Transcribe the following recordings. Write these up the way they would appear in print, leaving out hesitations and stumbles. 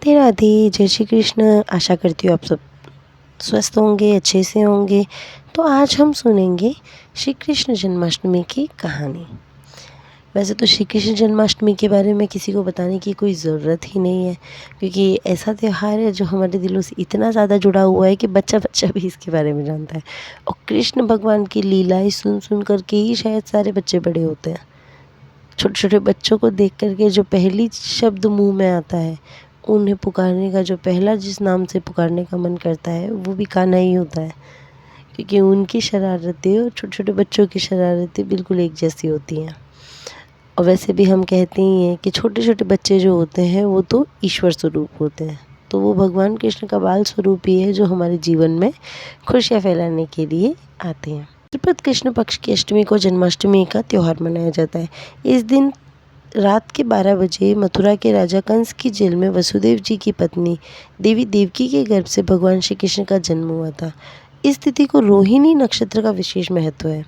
राधे राधे, जय श्री कृष्ण। आशा करती हूँ आप सब स्वस्थ होंगे, अच्छे से होंगे। तो आज हम सुनेंगे श्री कृष्ण जन्माष्टमी की कहानी। वैसे तो श्री कृष्ण जन्माष्टमी के बारे में किसी को बताने की कोई ज़रूरत ही नहीं है, क्योंकि ऐसा त्यौहार है जो हमारे दिलों से इतना ज़्यादा जुड़ा हुआ है कि बच्चा बच्चा भी इसके बारे में जानता है। और कृष्ण भगवान की लीलाएं सुन सुन करके ही शायद सारे बच्चे बड़े होते हैं। छोटे छोटे बच्चों को देख करके जो पहली शब्द मुंह में आता है, उन्हें पुकारने का जो पहला जिस नाम से पुकारने का मन करता है वो भी कान्हा ही होता है, क्योंकि उनकी शरारतें और छोटे छोटे बच्चों की शरारतें बिल्कुल एक जैसी होती हैं। और वैसे भी हम कहते ही हैं कि छोटे छोटे बच्चे जो होते हैं वो तो ईश्वर स्वरूप होते हैं, तो वो भगवान कृष्ण का बाल स्वरूप ही है जो हमारे जीवन में खुशियाँ फैलाने के लिए आते हैं। त्रिपद कृष्ण पक्ष की अष्टमी को जन्माष्टमी का त्यौहार मनाया जाता है। इस दिन रात के 12 बजे मथुरा के राजा कंस की जेल में वसुदेव जी की पत्नी देवी देवकी के गर्भ से भगवान श्री कृष्ण का जन्म हुआ था। इस तिथि को रोहिणी नक्षत्र का विशेष महत्व है।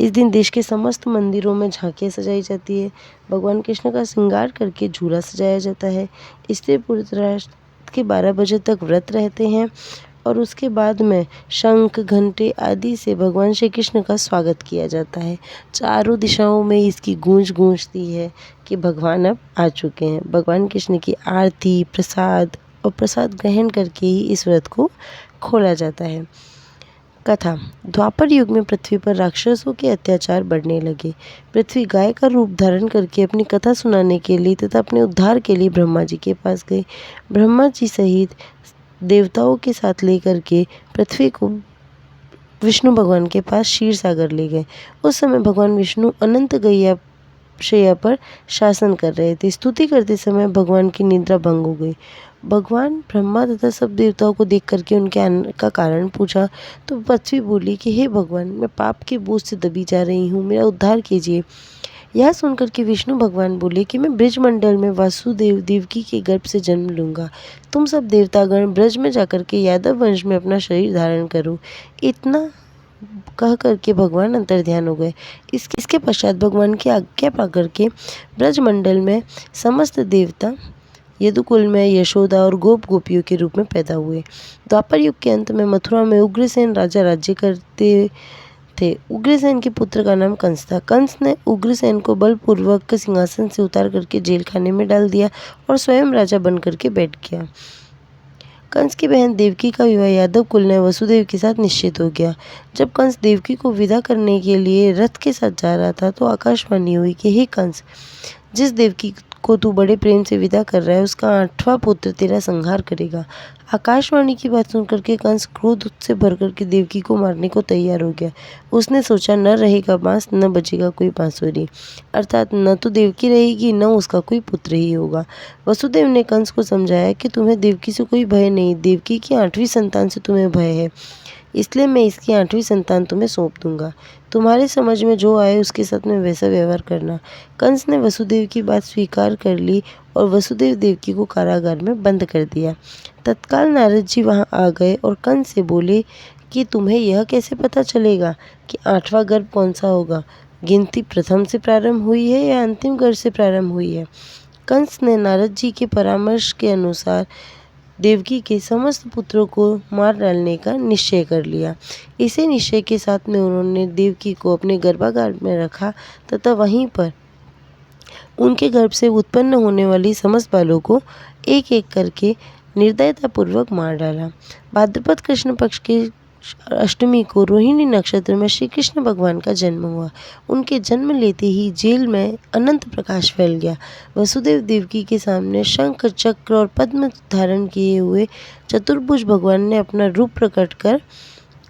इस दिन देश के समस्त मंदिरों में झांकियाँ सजाई जाती है, भगवान कृष्ण का श्रृंगार करके झूला सजाया जाता है। इसलिए पूरी रात के 12 बजे तक व्रत रहते हैं और उसके बाद में शंख घंटे आदि से भगवान श्री कृष्ण का स्वागत किया जाता है। चारों दिशाओं में इसकी गूंज गूंजती है कि भगवान अब आ चुके हैं। भगवान कृष्ण की आरती, प्रसाद और प्रसाद ग्रहण करके ही इस व्रत को खोला जाता है। कथा। द्वापर युग में पृथ्वी पर राक्षसों के अत्याचार बढ़ने लगे। पृथ्वी गाय का रूप धारण करके अपनी कथा सुनाने के लिए तथा अपने उद्धार के लिए ब्रह्मा जी के पास गई। ब्रह्मा जी सहित देवताओं के साथ लेकर के पृथ्वी को विष्णु भगवान के पास क्षीर सागर ले गए। उस समय भगवान विष्णु अनंत गैया शैया पर शासन कर रहे थे। स्तुति करते समय भगवान की निद्रा भंग हो गई। भगवान ब्रह्मा तथा सब देवताओं को देख करके उनके आने का कारण पूछा, तो पृथ्वी बोली कि हे भगवान, मैं पाप के बोझ से दबी जा रही हूँ, मेरा उद्धार कीजिए। यह सुनकर के विष्णु भगवान बोले कि मैं ब्रजमंडल में वासुदेव देवकी के गर्भ से जन्म लूँगा। तुम सब देवतागण ब्रज में जाकर के यादव वंश में अपना शरीर धारण करो। इतना कह करके भगवान अंतर्ध्यान हो गए। इसके पश्चात भगवान की आज्ञा पा करके ब्रजमंडल में समस्त देवता यदुकुल में यशोदा और गोप गोपियों के रूप में पैदा हुए। द्वापर युग के अंत में मथुरा में उग्रसेन राजा राज्य करते थे। उग्रसेन के पुत्र का नाम कंस था। कंस ने उग्रसेन को बलपूर्वक सिंहासन से उतार करके जेल खाने में डाल दिया और स्वयं राजा बन करके बैठ गया। कंस की बहन देवकी का विवाह यादव कुल ने वसुदेव के साथ निश्चित हो गया। जब कंस देवकी को विदा करने के लिए रथ के साथ जा रहा था तो आकाशवाणी हुई कि हे कंस, जिस देवकी को तू बड़े प्रेम से विदा कर रहा है उसका 8वां पुत्र तेरा संहार करेगा। आकाशवाणी की बात सुनकर के कंस क्रोध से भर करके देवकी को मारने को तैयार हो गया। उसने सोचा, न रहेगा बांस न बजेगा कोई बांसुरी, अर्थात न तो देवकी रहेगी न उसका कोई पुत्र ही होगा। वसुदेव ने कंस को समझाया कि तुम्हें देवकी से कोई भय नहीं, देवकी की 8वीं संतान से तुम्हें भय है, इसलिए मैं इसकी 8वीं संतान तुम्हें सौंप दूंगा। तुम्हारे समझ में जो आए उसके साथ में वैसा व्यवहार करना। कंस ने वसुदेव की बात स्वीकार कर ली और वसुदेव देवकी को कारागार में बंद कर दिया। तत्काल नारद जी वहां आ गए और कंस से बोले कि तुम्हें यह कैसे पता चलेगा कि 8वां गर्भ कौन सा होगा? गिनती प्रथम से प्रारंभ हुई है या अंतिम गर्भ से प्रारंभ हुई है? कंस ने नारद जी के परामर्श के अनुसार देवकी के समस्त पुत्रों को मार डालने का निश्चय कर लिया। इसी निश्चय के साथ में उन्होंने देवकी को अपने गर्भागार में रखा तथा वहीं पर उनके गर्भ से उत्पन्न होने वाली समस्त बालों को एक एक करके निर्दयतापूर्वक मार डाला। भाद्रपद कृष्ण पक्ष के अष्टमी को रोहिणी नक्षत्र में श्री कृष्ण भगवान का जन्म हुआ। उनके जन्म लेते ही जेल में अनंत प्रकाश फैल गया। वसुदेव देवकी के सामने शंख चक्र और पद्म धारण किए हुए चतुर्भुज भगवान ने अपना रूप प्रकट कर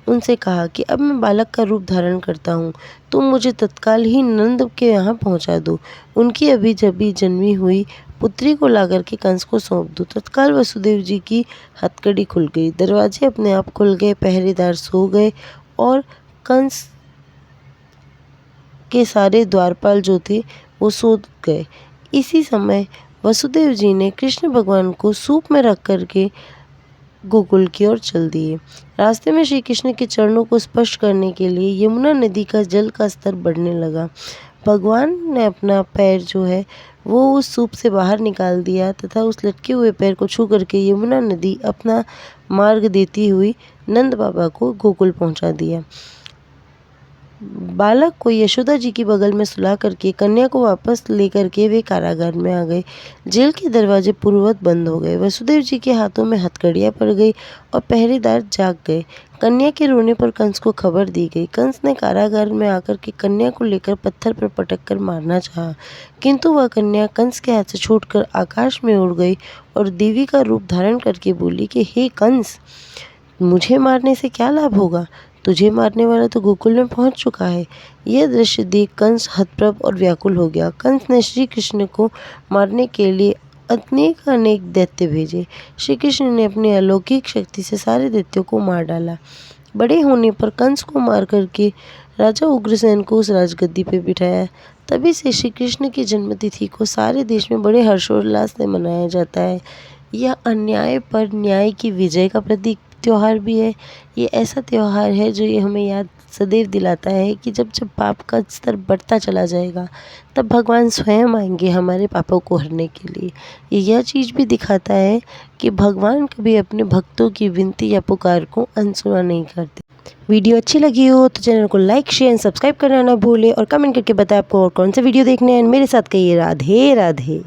उनसे कहा कि अब मैं बालक का रूप धारण करता हूँ, तुम मुझे तत्काल ही नंद के यहाँ पहुँचा दो। उनकी अभी जभी जन्मी हुई पुत्री को लाकर के कंस को सौंप दो। तत्काल वसुदेव जी की हथकड़ी खुल गई, दरवाजे अपने आप खुल गए, पहरेदार सो गए और कंस के सारे द्वारपाल जो थे वो सो गए। इसी समय वसुदेव जी ने कृष्ण भगवान को सूप में रख करके गोकुल की ओर चल दिए। रास्ते में श्री कृष्ण के चरणों को स्पर्श करने के लिए यमुना नदी का जल का स्तर बढ़ने लगा। भगवान ने अपना पैर जो है वो उस सूप से बाहर निकाल दिया तथा उस लटके हुए पैर को छू करके यमुना नदी अपना मार्ग देती हुई नंद बाबा को गोकुल पहुंचा दिया। बालक को यशोदा जी की बगल में सुला करके कन्या को वापस लेकर के वे कारागार में आ गए। जेल के दरवाजे पूर्ववत बंद हो गए। वसुदेव जी के हाथों में हथकड़ियाँ पड़ गई और पहरेदार जाग गए। कन्या के रोने पर कंस को खबर दी गई। कंस ने कारागार में आकर के कन्या को लेकर पत्थर पर पटक कर मारना चाहा, किंतु वह कन्या कंस के हाथ से छूटकर आकाश में उड़ गई और देवी का रूप धारण करके बोली कि हे कंस, मुझे मारने से क्या लाभ होगा? तुझे मारने वाला तो गोकुल में पहुंच चुका है। यह दृश्य देख कंस हतप्रभ और व्याकुल हो गया। कंस ने श्री कृष्ण को मारने के लिए अनेक अनेक दैत्य भेजे। श्री कृष्ण ने अपनी अलौकिक शक्ति से सारे दैत्यों को मार डाला। बड़े होने पर कंस को मार करके राजा उग्रसेन को उस राजगद्दी पर बिठाया। तभी से श्री कृष्ण की जन्मतिथि को सारे देश में बड़े हर्षोल्लास से मनाया जाता है। यह अन्याय पर न्याय की विजय का प्रतीक त्योहार भी है। ये ऐसा त्योहार है जो ये हमें याद सदैव दिलाता है कि जब जब पाप का स्तर बढ़ता चला जाएगा तब भगवान स्वयं आएंगे हमारे पापों को हरने के लिए। ये यह चीज़ भी दिखाता है कि भगवान कभी अपने भक्तों की विनती या पुकार को अनसुना नहीं करते। वीडियो अच्छी लगी हो तो चैनल को लाइक शेयर एंड सब्सक्राइब करना ना भूलें और कमेंट करके बताएं आपको और कौन से वीडियो देखने हैं। मेरे साथ कहिए राधे राधे।